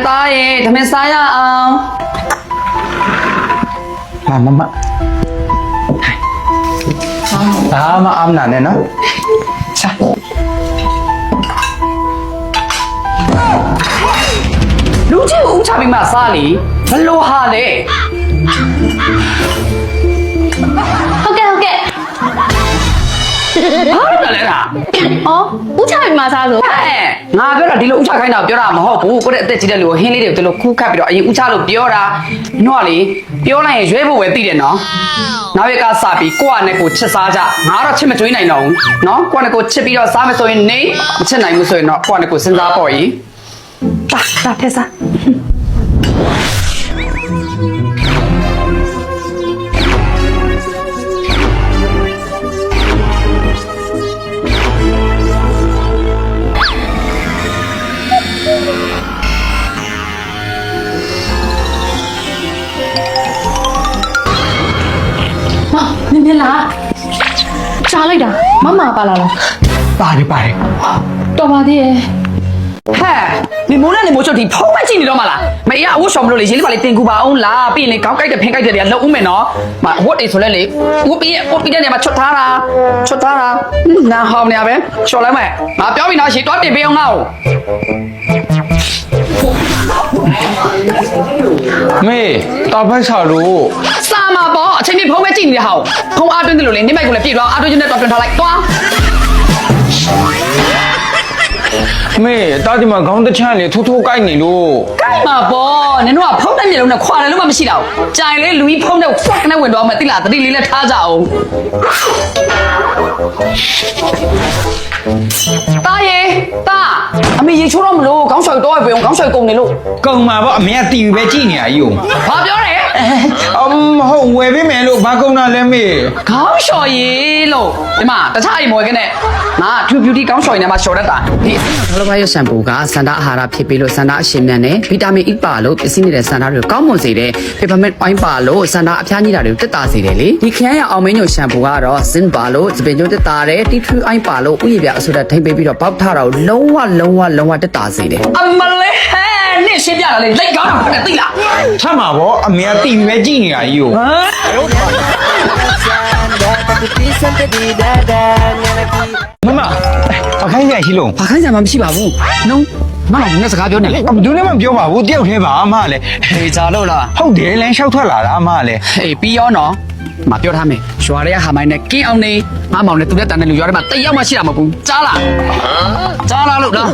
သားရေသမင်းစားရအောင်မဒါမှအမနာနဲ့နော်စားလူကြီးကိုဦးချပြီးမှစားလေဘလို့ဟာလေ ဟုတ်ကဲ့ဘာလို့လဲလား အော်ဦးချပြီးမှစားဆိုငါပြောတာဒီလိုဥချခိုင်းတာပြောတာမဟုတ်ဘူးကိုယ့်တဲ့အသက်ကြီးတဲ့လူကိုဟင်းလေးတွေကိုဒီလိုခူးခတ်ပြီးတော့အရင်ဥချလို့ပြောတာနှော့လေပြောလိုက်ရင်ရွေးဖို့ပဲသိတယ်နော်နောက်ရကစပြီးကိုယ့်နဲ့ကိုချစ်စားကြငါတော့ချစ်မကြွေးနိုင်တော့ဘူးနော်ကိုယ့်နဲ့ကိုချစ်ပြီးတော့စားမယ်ဆိုရင်နေမချစ်နိုင်ဘူးဆိုရင်တော့ကိုယ့်နဲ့ကိုစဉ်းစားပေါ့ကြီးတာဖက်စားနင်လားကြားလိုက်တာမမပါလာလားပါတယ်တော်ပါသေးရဲ့ဟဲ့နေမိုးနဲ့နေမိုးချုပ်ဒီဖုံးမကြည့်နေတော့မလားမအေးအဝတ်ရှော်မလို့လေရေးလေးပါလေတင်ကူပါအောင်လားပြီးရင်လေခေါင်းကိုက်တဲ့ဖင်ကိုက်တဲ့တွေကလုံဦးမယ်နော်မဝတ်အိဆိုလဲလေဝတ်ပြီးတဲ့နေရာမှာချွတ်ထားတာငါဟောင်းနေရပဲရှော်လိုက်မယ်ငါပြောပြီးနော်ရှေ့တော့တင်ပေးအောင်ငါ့ကိုမေတော်ဖိုက်စားလို့စာမှာပေါ့အချိန်ပြဖုံးမကြည့်နေတဲ့ဟာဖုံးအားတွင်းတယ်လို့လေနေမိုက်ကိုလည်းပြည့်သွားအားတွင်းချင်းနဲ့တော့တွင်ထားလိုက်သွားမေတာဒီမှာခေါင်းတစ်ချမ်းလေထိုးကိုက်နေလို့ကိုက်မှာပေါ့နင်တို့ကဖုံးတဲ့မြေလုံးနဲ့ခွာတယ်လို့မှမရှိတော့ကြိုင်လေလူကြီးဖုံးတဲ့ဖွက်နဲ့ဝင်တော့မှတိလားတတိလေးလည်းထားကြအောင်တာရေတာအမေရေချိုးတော့မလို့ခေါင်းဆွဲတော့ပဲခေါင်းဆွဲကုန်နေလို့ကုံမှာပေါ့အမေကတီဗီပဲကြည့်နေရယူဘာပြောတယ်မဟုတ်ဝယ်ပေးမယ်လို့ဘာကုံတာလဲမေခေါင်းလျှော်ရေလို့ဒီမှာတခြားအိမ်မွေးကနေငါ True Beauty ခေါင်းလျှော်နေမှာလျှော်တတ်တာဒီအဆင့်ထောက်လောက်ရရှမ်ပူကစန္ဒအာဟာရဖြစ်ပြီးလို့စန္ဒအရှင်မြတ်နဲ့ဗီတာမင် E ပါလို့ပစ္စည်းနေတဲ့စန္ဒတွေကိုကောင်းမွန်စေတဲ့ Peppermint Oil ပါလို့စန္ဒအဖျားညိတာတွေကိုတက်တာစေတယ်လေဒီခရမ်းရအောင်မင်းညိုရှမ်ပူကတော့ Zinc ပါလို့စပင်ညိုတက်တာတဲ့ Tea Tree Oil ပါလို့ဥယျာဉ်ပြအဆိုတဲ့ထိမ့်ပေးပြီးတော့ပေါက်ထားတာကိုလုံးဝတက်တာစေတယ်အမလေးဟဲ့နင့်ရှင်းပြတာလေလက်ကောင်းတာဖတ်သိလားထမှာပေါ့အမေကတီဗီပဲကြည့်နေရယူမအခန်းကြီးရှိလို့အခန်းကြီးမှမရှိပါဘူးနှုံးမမနဲ့စကားပြောနေလေဘယ်သူနဲ့မှပြောပါဘူးတယောက်တည်းပါအမလည်းဟေးဂျာလို့လားဟုတ်တယ်လမ်းလျှောက်ထွက်လာတာအမလည်းဟေးပြီးရောနော်မပြောထားမယ်ရွာရဲဟာမိုင်းနဲ့ကင်းအောင်နေငါမောင်နဲ့သူနဲ့တန်တဲ့လူရွာထဲမှာတယောက်မှရှိတာမဟုတ်ဘူးကြားလားလို့လား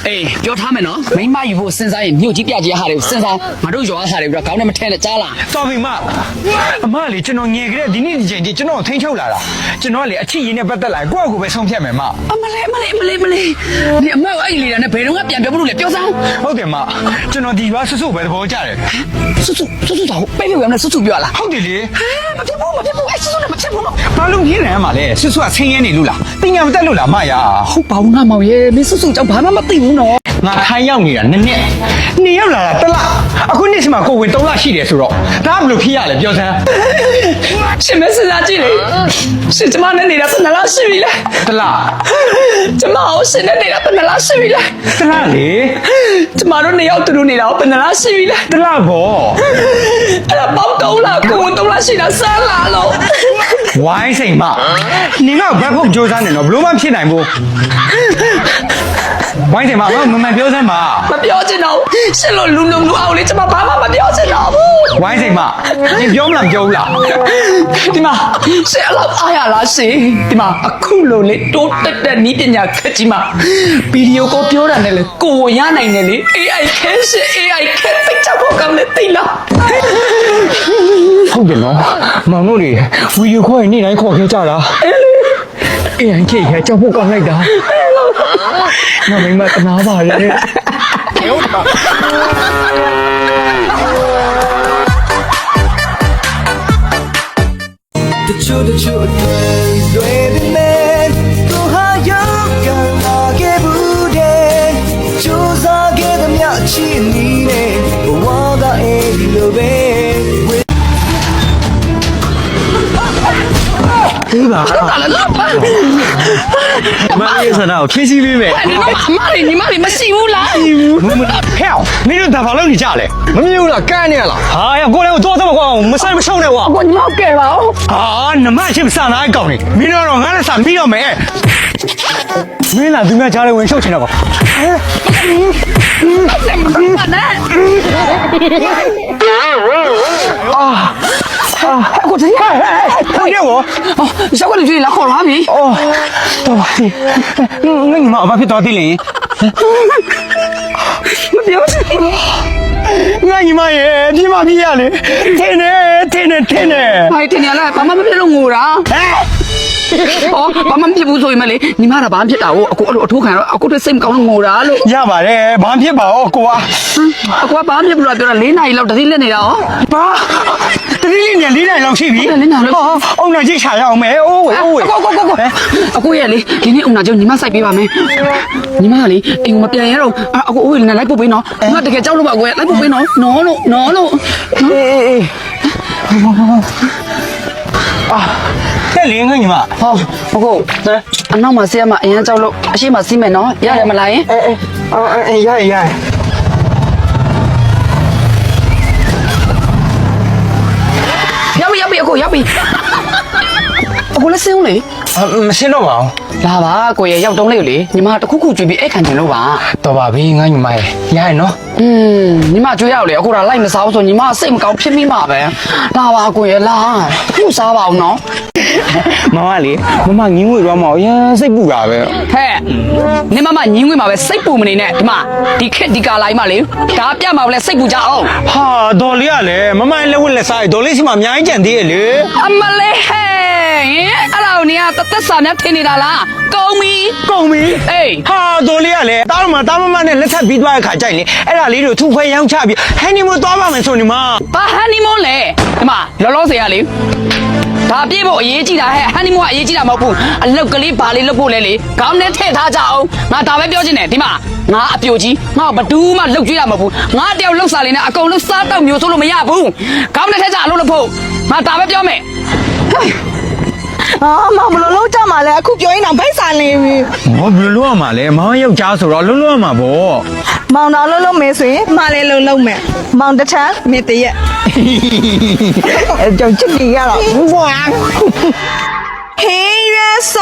အေးပြောထားမယ်နော်မိမယူဖို့စဉ်းစားရင်မြို့ကြီးပြကြီးဟာတွေကိုစဉ်းစားငါတို့ရွာဟာတွေပြီးတော့ခေါင်းနဲ့မထဲနဲ့ကြားလားတော်ပြီမအမလေကျွန်တော်ငယ်ကြတဲ့ဒီနေ့ဒီချိန်ကြီးကျွန်တော်ထိန်းချုပ်လာတာကျွန်တော်လေအချစ်ရင်းနဲ့ပတ်သက်လာကိုယ့်အကူပဲဆုံးဖြတ်မယ်မအမလေးဒီအမေအဲ့လေးတာနဲ့ဘယ်တော့မှပြန်ပြောမလို့လေပြောစမ်းဟုတ်တယ်မကျွန်တော်ဒီရွာဆွပဲသဘောကျတယ်ဆွတော့ပဲပြောရမယ်ဆွပြောလားဟုတ်တယ်လေမဖြစ်ဘူးအဲ့ဆွနဲ့မဖြစ်ဘူးနော်ဘာလို့ညင်းနေမှာလဲဆွကဆင်းရဲနေလို့လားတင်ညာမတက်လို့လားမရဟုတ်ပါဘူးငါမောင်ရဲ့မင်းဆွကြောင့်ဘာမှမသိဘူးနော်ငါခိုင်းရောက်နေတာနှစ်ရောက်လာတာတစ်လအခုနေ့စမှာကိုဝင်3လရှိတယ်ဆိုတော့ဒါဘယ်လိုဖြစ်ရလဲပြောစမ်းရှင်မစဉ်းစားကြည့်လေရှင်ကျမနဲ့နေတာဘယ်နှလားရှိပြီလဲတစ်လကျမအောင်ရှင်နဲ့နေတာဘယ်နှလားရှိပြီလဲတစ်လလေကျမတို့2ယောက်တူတူနေတာဘယ်နှလားရှိပြီလဲတစ်လပေါ့အဲ့ဒါပေါင်း3လကို3လရှိတာဆန်းလာလို့ဝိုင်းစိန်မနင်ကဘက်ဖို့ကြိုးစားနေတော့ဘလို့မှဖြစ်နိုင်ဘူးဝိုင်းတယ်မမပြောစမ်းပါမပြောချင်တော့ရှင်လို့လူအောင်လေကျမဘာမှမပြောချင်တော့ဘူးဝိုင်းစိန်မနင်ပြောမလားမပြောဘူးလားဒီမှာရှင်အလောက်အားရလားရှင်ဒီမှာအခုလိုလေတိုးတက်နီးပညာခက်ကြီးမှာဗီဒီယိုကိုပြောတာနဲ့လေကိုဝင်ရနိုင်တယ်လေ AI ခဲရှင် AI ခဲသိချဖို့ကောင်းလေသိလားဟုတ်တယ်နော်မောင်တို့တွေဗီဒီယိုခေါ်ရင်နေ့တိုင်းခေါ်ခဲ့ကြတာAI ခဲခဲကြောက်ဖို့ကောင်းလိုက်တာငါမိမတနာပါလေဟုတ်ပါတချို့တွေနဲ့ကိုဟာယောကလာခဲ့ဘူးတဲ့ကျိုးစားခဲ့တဲ့မြတ်ချီနီးနဲ့ဘဝကအေးလိုပဲ လား လာလာလာပါ မလေးဆန္ဒကိုဖြည့်ဆည်းပေးမယ် 你妈妈的，你妈的，没洗污啦！ ဟဲ့မင်းတို့ဒါဘာလုပ်နေကြလဲမမြင်ဘူးလားကန်းနေရလားဟာရကိုလည်းတော့တော့ကွာမဆိုင်မရှုံးနဲ့ကွာ 我你妈给了哦！ ဟာနမရှိမစားနိုင်ကောင်းနေမင်းတို့ငါလည်းစားပြီးတော့မယ်မင်းလာသူများကြားလဲဝင်ရှုပ်ချင်တော့ကွာ 怎么办呢？我这样， ဟုတ်ရဲ့ကွာ 哦，小鬼你这里来好拉皮， အော်တော့ပါစီငါညီမဘာဖြစ်သွားသေးလဲ 我表示， ငါညီမရဲ့ပြမပြရလေထင်းနေ 哎，天天来，爸妈没骗我啦。 ဟဲ့ 哦，爸妈骗不所以嘛嘞，你妈的爸骗到我，我偷看了，我这谁搞我啦喽？ ရပါတယ်ဘာဖြစ်ပါဩကွာ 我爸骗不了，对了，你那一老这里来了哦。 ဘာတတိလေးနဲ့၄နိုင်လောက်ရှိပြီ ၄နိုင်လောက် အုံနာကြီးချာရအောင်မယ်အိုးဝေးအိုးဝေး အကိုရဲ့လေဒီနေ့ဦးနာကျုံညီမစိုက်ပေးပါမယ်ညီမကလေအိမ်မပြန်ရတော့အကိုဦးလည်းလိုက်ပို့ပေးနော်ညီမတကယ်ကြောက်လို့ပါကိုရဲ့လိုက်ပို့ပေးနော်နော်လို့ အေးအာတဲ့လင်းငါညီမ ဟောအကိုအနောက်မှာဆရာမအရင်ကြောက်လို့အရှိမစီးမယ်နော်ရရမလားယင် အေးရရောက်ပြီအကိုရောက်ပြီအကိုလည်းစင်းဦးလေ မရှင်းတော့ပါဘူး လာပါကိုရဲ့ရောက်တုံးလေးကိုလေညီမတခုခုကြွေးပြီးအဲ့ခံချင်လို့ပါ တော်ပါပြီငါညီမရဲ့ရရနော် ညီမကြွေးရောက်လေအခုဒါလိုက်မစားဘူးဆိုညီမစိတ်မကောင်းဖြစ်မိမှာပဲလာပါကိုရဲ့လာခုစားပါအောင်နော် မမလေးမငင်းငွေတော့မအောင်ရစိတ်ပူတာပဲ ဟဲ့နေမမညီငွေမှာပဲစိတ်ပူမနေနဲ့ဒီမှာဒီခက်ဒီကာလိုက်မှလေဒါပြမှာလဲစိတ်ပူကြအောင် ဟာဒေါ်လေးကလည်းမမလက်ဝက်လက်စားဒေါ်လေးစီမှာအများကြီးကြံသေးရဲ့လေ အမလေးဟဲ့အဲ့ဒါကိုနေကတသက်စာများထင်နေတာလားကုံပြီ ကုန်ပြီ အေး ဟာဒေါ်လေးကလည်းတားတော့မှတားမမနဲ့လက်ထပ်ပြီးသွားတဲ့ခါကြိုက်လေအဲ့ဒါလေးတို့ထုခွဲရောင်းချပြီးဟန်နီမွန်းသွားပါမယ်ဆိုနေမှာ ဘာဟန်နီမွန်းလဲဒီမှာလောလောဆယ်ကလေဒါပြေးဖို့အရေးကြီးတာဟဲ့ဟန်နီမွန်းကအရေးကြီးတာမဟုတ်ဘူးအလုတ်ကလေးဘာလေးလုပ်ဖို့လဲလေခေါင်းနဲ့ထည့်ထားကြအောင်ငါဒါပဲပြောချင်တယ်ဒီမှာငါအပြိုကြီးငါဘဒူးမှလှုပ်ကြွေးတာမဟုတ်ဘူးငါတယောက်လှုပ်စားလေးနဲ့အကုန်လုံးစားတော့မျိုးဆိုလို့မရဘူးခေါင်းနဲ့ထည့်ကြအလုပ်လုပ်ဖို့ငါဒါပဲပြောမယ် 啊，妈，不喽喽，干嘛嘞？酷表演两拍三嘞！ ဟောဘယ်လိုလုပ်ရမှာလဲမောင်ယောက်ျားဆိုတော့လုံးလုံးရမှာပေါ့ 忙到喽喽没水，妈嘞喽喽没，忙得长没得耶。就这里呀了，哇！黑月松，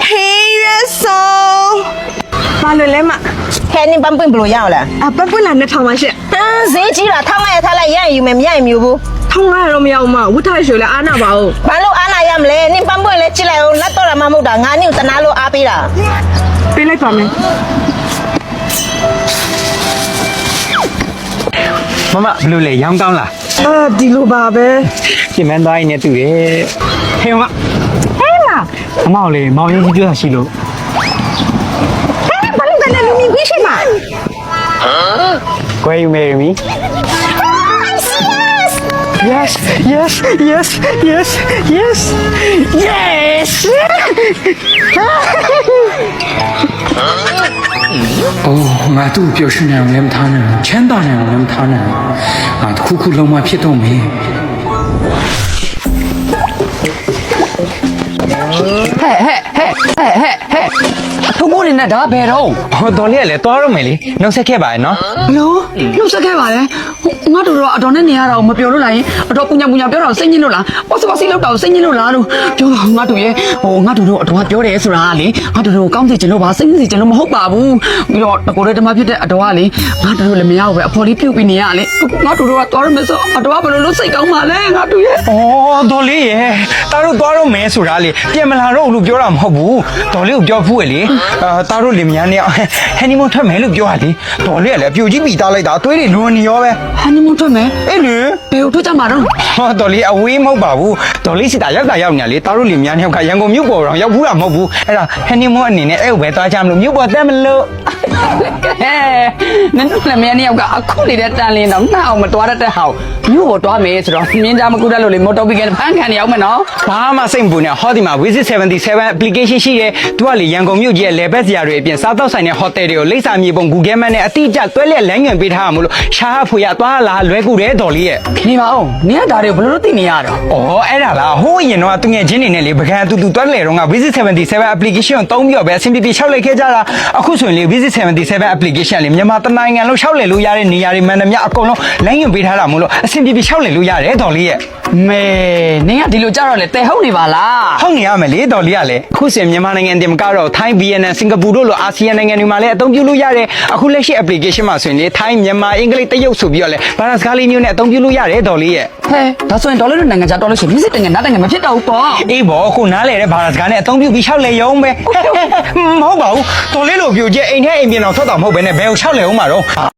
黑月松，妈来来嘛，嘿，你搬不了要了？啊，不不难的长嘛是，谁急了？他们他来验有没验有不？通来了没有嘛？我太水了，安那包，完了，俺那验嘞，你搬不来进来哦，那到了嘛没得，俺你在哪路阿贝了？别来装没。 မမဘယ်လိုလဲရောင်းကောင်းလား 啊，地路吧呗。 ပြင်ပန်းသွားရင်လည်းတူတယ်ဟဲ့မဟဲ့မမောင်လေးမောင်ရင်ကြီးပြောတာရှိလို့ 把你在那里面为什么？ ကွယ်ယူမယ်မီ Yes yes yes yes yes yes 哦，俺都表示呢，我们他呢，全当呢，我们他呢，啊，苦苦老妈撇倒霉。 ဟဲ့ထုံးမိုးနေနဲ့ဒါဘယ်တော့ ဟောတော်လေးကလည်းသွားတော့မယ်လေနောက်ဆက်ခဲ့ပါရဲ့နော် လို့လှုပ်ဆက်ခဲ့ပါလေငါတို့တော့အတော်နဲ့နေရတာကိုမပြောလို့လားရင်အတော်ပူညာပြောတာစိတ်ညစ်လို့လားပေါ့စပါစီလောက်တာကိုစိတ်ညစ်လို့လားလို့ပြောပါငါတို့ရဲ့ငါတို့အတော်ကပြောတယ်ဆိုတာကလေငါတို့ကိုကောင်းစေချင်လို့ပါစိတ်ညစ်စေချင်လို့မဟုတ်ပါဘူးပြီးတော့ကိုရဲတမဖြစ်တဲ့အတော်ကလေငါတို့လည်းမရဘူးပဲအဖော်လေးပြုတ်ပြီးနေရလေငါတို့ကသွားရမယ်ဆိုအတော်ကဘယ်လိုလုပ်စိတ်ကောင်းပါလဲငါတို့ရဲ့ အော်တော်လေးရဲ့တားတို့သွားတော့မယ်ဆိုတာလေပြန်မလာတော့လို့ပြောတာမဟုတ်ဘူးတော်လေးကိုပြောဖူးရလေတားတို့လင်မယားနဲ့ဟန်နီမွန်းထွက်မယ်လို့ပြောရလေတော်လေးကလည်းပြိုကြီးမိသားလိုက်တာသွေးတွေလွန်နေရောပဲ ဟန်နီမွန်းထွက်မယ် အေးလေ ဘယ်ကိုထွက်ကြမှာတော့ ဟောတော်လေးအဝေးမဟုတ်ပါဘူးတော်လေးစီတာရောက်ညာလေတားတို့လင်မယားနဲ့ခါရန်ကုန်မြို့ပေါ်တော့ရောက်ဘူးတာမဟုတ်ဘူးအဲ့ဒါဟန်နီမွန်းအနေနဲ့အဲ့ကိုပဲသွားကြမလို့မြို့ပေါ်တက်မလို့ ဟဲ့ နင်တို့လည်းမင်းနှစ်ယောက်ကအခုနေတဲ့တန်လင်းတော့နှောက်အောင်မတွားတတ်တဲ့ဟောက်မြို့ပေါ်တွားမယ်ဆိုတော့မြင်းကြမကူတတ်လို့လေမော်တော်ဘီကဖန်ခံနေအောင်မယ်နော် ဘာမှစိတ်မပူနဲ့ဟောဒီမှာ Visit 77 application ရှိတယ်သူကလေရန်ကုန်မြို့ကြီးရဲ့ level ဇရာတွေအပြင်စားတော့ဆိုင်တဲ့ hotel တွေကိုလိပ်စာမြေပုံ Google Map နဲ့အတိအကျတွဲလက်လမ်းညွှန်ပေးထားမှာမို့လို့ရှားဖွေရသွားလာလွဲကူတယ်တော်လေးရဲ့ နေပါဦးနင်ကဒါတွေကိုဘယ်လိုလုပ်သိနေရတော့ ။အော်အဲ့ဒါလားဟိုးအရင်တော့သူငယ်ချင်းနေနဲ့လေပကံအတူတူတွဲလေတော့က Visit 77 application ကိုသုံးပြီးတော့ပဲအဆင်ပြေပြေရှောက်လိုက်ခဲ့ကြတာအခုဆိုရင်လေ Visit 77 application လေမြန်မာတနိုင်ငံလုံးရှောက်လေလို့ရတဲ့နေရာတွေမှန်သမျှအကုန်လုံးလမ်းညွှန်ပေးထားတာမို့လို့အဆင်ပြေပြေရှောက်လေလို့ရတယ်တော်လေးရဲ့ မေနင်ကဒီလိုကြတော့လေတဲဟုတ်နေပါလား ဟုတ်နေရမယ်လေတော်လေးကလေအခုဆိုရင်မြန်မာနိုင်ငံတင်မကတော့ထိုင်း VN စင်ကာပူတို့လိုအာဆီယံနိုင်ငံတွေမှာလည်းအသုံးပြုလို့ရတယ်အခုလက်ရှိ application မှာဆိုရင်လေထိုင်းမြန်မာအင်္ဂလိပ်တရုတ်ဆိုပြီးတော့လေဘာသာစကားလေးမျိုးနဲ့အသုံးပြုလို့ရတယ်တော်လေးရဲ့ ဟဲဒါဆိုရင်ဒေါ်လေးတို့နိုင်ငံခြားတော်လို့ရှိရင်မြစ်စစ်တင်ငယ်နားတငယ်မဖြစ်တော့ဘူးပေါ့ အေးဘောခုနားလေတဲ့ဘာသာစကားနဲ့အသုံးပြုပြီးရှောက်လေရုံပဲမဟုတ်ပါဘူးတော်လေးလိုပြိုကျအိမ်ထဲအိမ်ပြင်တော့ထွက်တော့မဟုတ်ပဲနဲ့ဘယ်ကိုရှောက်လေအောင်မှာတော့